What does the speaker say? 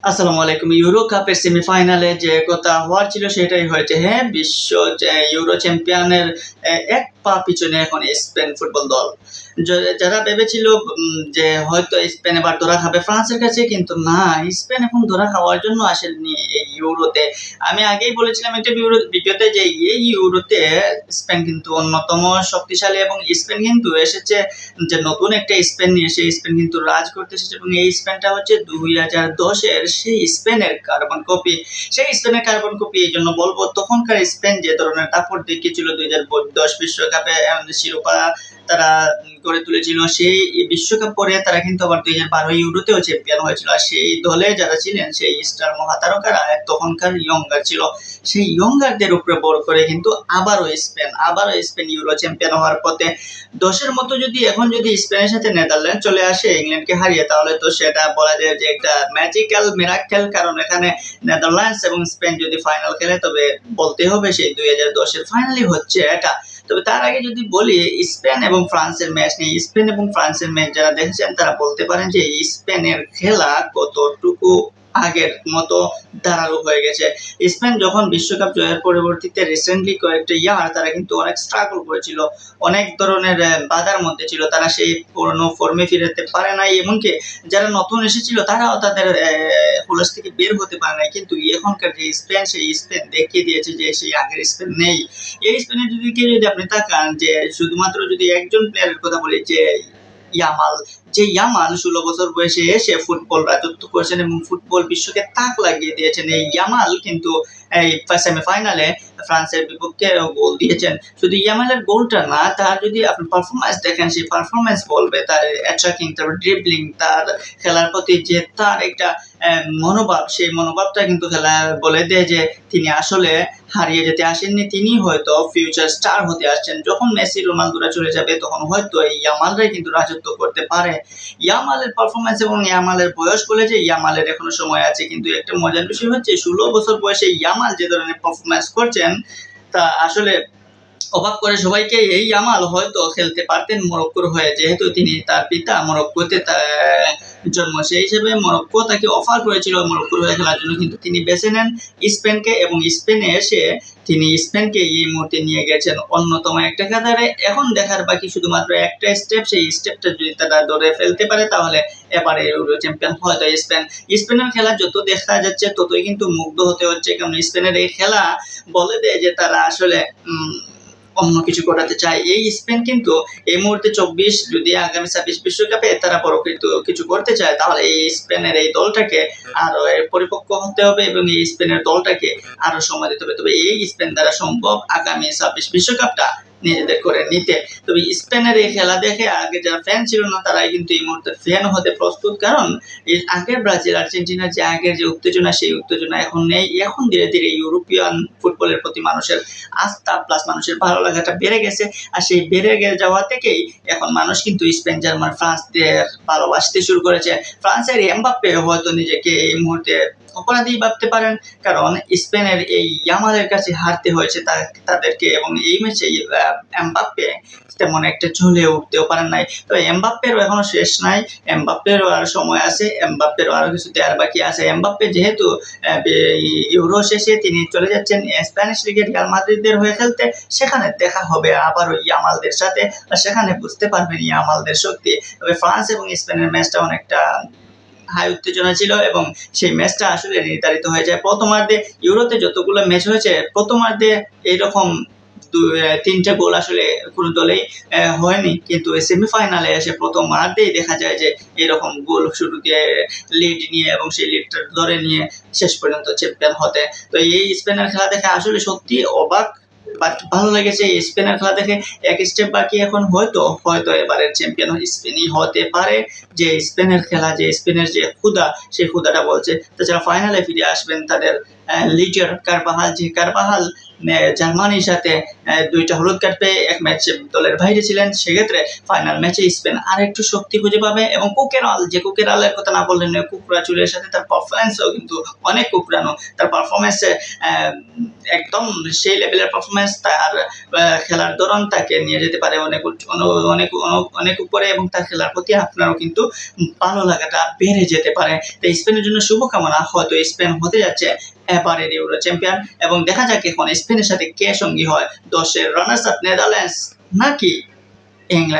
আসসালামু আলাইকুম। ইউরো কাপের সেমিফাইনালে যে কথা হওয়ার ছিল সেটাই হয়েছে। হ্যাঁ, বিশ্ব ইউরো চ্যাম্পিয়নের এক পা পিছনে এখন স্পেন ফুটবল দল। যারা ভেবেছিল যে হয়তো স্পেন এবার ধরা খাবে ফ্রান্সের কাছে, কিন্তু না, স্পেন এখন ধরা খাওয়ার জন্য আসেনি এই ইউরোতে। আমি আগেই বলেছিলাম একটা ভিডিওতে যে এই ইউরোতে স্পেন কিন্তু অন্যতম শক্তিশালী, এবং স্পেন কিন্তু এসেছে যে নতুন একটা স্পেন নিয়ে। সেই স্পেন কিন্তু রাজ করতে এসেছে, এবং এই স্পেনটা হচ্ছে 2010-এর সেই স্পেনের কার্বন কপি। সেই স্পেনের কার্বন কপি এই জন্য বলবো, তখনকার স্পেন যে ধরনের দাপট দেখিয়েছিল 2010 বিশ্বকাপে শিরোপা তারা করে তুলেছিল, সেই বিশ্বকাপ পরে তারা কিন্তু আবার 2012 ইউরোতেও চ্যাম্পিয়ন হয়েছিল। আর সেই দলে যারা ছিলেন সেই স্টার মহাতারকারা তখনকার ইয়ঙ্গার ছিল। সেই ইয়ঙ্গারদের উপরে বড় করে কিন্তু আবারও স্পেন ইউরো চ্যাম্পিয়ন হওয়ার পথে। 10-এর মতো যদি এখন যদি স্পেনের সাথে নেদারল্যান্ড চলে আসে ইংল্যান্ডকে হারিয়ে, তাহলে তো সেটা বলা যায় যে একটা ম্যাজিক্যাল মিরাক্কেল। কারণ এখানে নেদারল্যান্ডস এবং স্পেন যদি ফাইনাল খেলে, তবে বলতে হবে সেই 2010-এর ফাইনালই হচ্ছে এটা। তবে তার আগে যদি বলি স্পেন এবং ফ্রান্সের ম্যাচ নিয়ে, স্পেন এবং ফ্রান্সের ম্যাচ যারা দেখেছেন তারা বলতে পারেন যে স্পেনের খেলা কতটুকু আগের মতো ধারালো হয়ে গেছে। স্পেন যখন বিশ্বকাপ জয়ের পরবর্তীতে রিসেন্টলি কয়েকটা ইয়ার তারা কিন্তু অনেক স্ট্রাগল করেছিল, অনেক ধরনের বাধার মধ্যে ছিল, তারা সেই পুরনো ফর্মে ফিরতে পারে নাই। এমনকি যারা নতুন এসেছিল তারাও তাদের হুলস থেকে বের হতে পারে নাই। কিন্তু এখনকার যে স্পেন, সেই স্পেন দেখিয়ে দিয়েছে যে সেই আগের স্পেন নেই। এই স্পেনের যদি আপনি তাকান, যে শুধুমাত্র যদি একজন প্লেয়ারের কথা বলি, যে ইয়ামাল 16 বছর বয়সে এসে ফুটবল রাজত্ব করেছেন এবং ফুটবল বিশ্বকে তাক লাগিয়ে দিয়েছেন। এই ইয়ামাল কিন্তু এই সেমিফাইনালে ফ্রান্সের বিপক্ষে গোল দিয়েছেন। শুধু ইয়ামালের গোলটা না, তার যদি আপনি পারফরমেন্স দেখেন, সেই পারফরমেন্স বলবে, তার অ্যাটাকিং, তার ড্রিবলিং, তার খেলার প্রতি যে তার একটা মনোভাব, সেই মনোভাবটা কিন্তু খেলা বলে দেয় যে তিনি আসলে হারিয়ে যেতে আসেননি, তিনি হয়তো ফিউচার স্টার হতে আসছেন। যখন মেসি রোনালদোরা চলে যাবে, তখন হয়তো এই ইয়ামালরাই কিন্তু রাজত্ব করতে পারে। ইয়ামালের পারফরমেন্স এবং ইয়ামালের বয়স বলে যে ইয়ামালের এখনো সময় আছে, কিন্তু একটা মজার বিষয় হচ্ছে 16 বছর বয়সে ইয়ামাল যে ধরনের পারফরমেন্স করছেন তা আসলে অবাক করে সবাইকে। এই ইয়ামাল হয়তো খেলতে পারতেন মরক্কোর হয়ে, যেহেতু তিনি তার পিতা মরক্কোতে জন্ম, সেই হিসেবে মরক্কো তাকে অফার করেছিল মরক্কোর হয়ে খেলার জন্য, কিন্তু তিনি বেছে নেন স্পেনকে, এবং স্পেনে এসে তিনি স্পেনকে এই মুহূর্তে নিয়ে গেছেন অন্যতম একটা কাতারে। এখন দেখার বাকি শুধুমাত্র একটা স্টেপ, সেই স্টেপটা যদি তারা ধরে ফেলতে পারে, তাহলে এবারে ইউরো চ্যাম্পিয়ন হয়তো স্পেন। স্পেনের খেলা যত দেখা যাচ্ছে ততই কিন্তু মুগ্ধ হতে হচ্ছে, কারণ স্পেনের এই খেলা বলে দেয় যে তারা আসলে অন্য কিছু করাতে চায়। এই স্পেন কিন্তু এই মুহূর্তে 24, যদি আগামী 26 বিশ্বকাপে তারা বড় কিছু করতে চায়, তাহলে এই স্পেনের এই দলটাকে আরো পরিপক্ক হতে হবে, এবং এই স্পেনের দলটাকে আরো সময় দিতে হবে। তবে এই স্পেন দ্বারা সম্ভব আগামী 26 বিশ্বকাপটা নিজেদের করে নিতে। তবে স্পেনের এই খেলা দেখে আগে যারা ফ্যান ছিল না, তারাই কিন্তু এই মুহূর্তে ফ্যান হতে প্রস্তুত, কারণ এই আগের ব্রাজিল আর্জেন্টিনার যে আগের যে উত্তেজনা, সেই উত্তেজনা এখন নেই। এখন ধীরে ধীরে ইউরোপিয়ান ফুটবলের প্রতি মানুষের আস্থা প্লাস মানুষের ভালো লাগাটা বেড়ে গেছে। আর সেই বেড়ে যাওয়া থেকেই এখন মানুষ কিন্তু স্পেন, জার্মান, ফ্রান্সদের ভালোবাসতে শুরু করেছে। ফ্রান্সের এমবাপ্পে হয়তো নিজেকে এই মুহূর্তে অপরাধী ভাবতে পারেন, কারণ স্পেনের এই ইয়ামালের কাছে হারতে হয়েছে তাদেরকে, এবং এই ম্যাচে এমবাপ্পে তেমন একটা ঝুলে উঠতেও পারেন নাই। তো এমবাপ্পেরও এখনো শেষ নাই, এমবাপ্পেরও আর সময় আছে, এমবাপ্পেরও আরো কিছু দেওয়ার বাকি আছে। এমবাপ্পে যেহেতু ইউরো শেষে তিনি চলে যাচ্ছেন স্প্যানিশ লিগের রিয়াল মাদ্রিদের হয়ে খেলতে, সেখানে দেখা হবে আবারও ইয়ামালদের সাথে, আর সেখানে বুঝতে পারবেন ইয়ামালদের শক্তি। তবে ফ্রান্স এবং স্পেনের ম্যাচটা অনেকটা হাই উত্তেজনা ছিল, এবং সেই ম্যাচটা আসলে নির্ধারিত হয়ে যায় প্রথমার্ধে। ইউরোতে যতগুলো ম্যাচ হয়েছে প্রথমার্ধে এইরকম 3টে গোল আসলে কোনো দলেই হয়নি, কিন্তু সেমিফাইনালে এসে প্রথমার্ধেই দেখা যায় যে এরকম গোল শুরু দিয়ে লিড নিয়ে এবং সেই লিডটা ধরে নিয়ে শেষ পর্যন্ত চ্যাম্পিয়ন হতে। তো এই স্পেনের খেলা দেখে আসলে সত্যি অবাক, বাট ভালো লেগেছে। এই স্পেনের খেলা দেখে এক স্টেপ বাকি, এখন হয়তো এবারের চ্যাম্পিয়ন স্পেনই হতে পারে। যে স্পেনের খেলা, যে স্পেনের যে ক্ষুধা, সেই ক্ষুধাটা বলছে। তাছাড়া ফাইনালে ফিরে আসবেন তাদের লিডিয়ার কারবাহাল, যে কারবাহাল জার্মানির সাথে 2টা হলুদ কার্ড পেয়ে এক ম্যাচ দলের বাইরে ছিলেন। সেক্ষেত্রে ফাইনাল ম্যাচে স্পেন আর একটু শক্তি খুঁজে পাবে। এবং কুকেরালের কথা না বললেন, কুকরা চুলের সাথে তার পারফরমেন্সও কিন্তু অনেক কুকরানো। তার পারফরমেন্সে একদম সেই লেভেলের পারফরমেন্স, তার খেলার ধরন তাকে নিয়ে যেতে পারে অনেক অনেক অনেক উপরে, এবং তার খেলার প্রতি আপনারও কিন্তু ভালো লাগাটা বেড়ে যেতে পারে। তো স্পেনের জন্য শুভকামনা। হয়তো স্পেন হতে যাচ্ছে এবারের ইউরো চ্যাম্পিয়ন, এবং দেখা যাক এখন স্পেনের সাথে কে সঙ্গী হয়। 10-এর রানার্স আপ নেদারল্যান্ডস নাকি ইংল্যান্ড।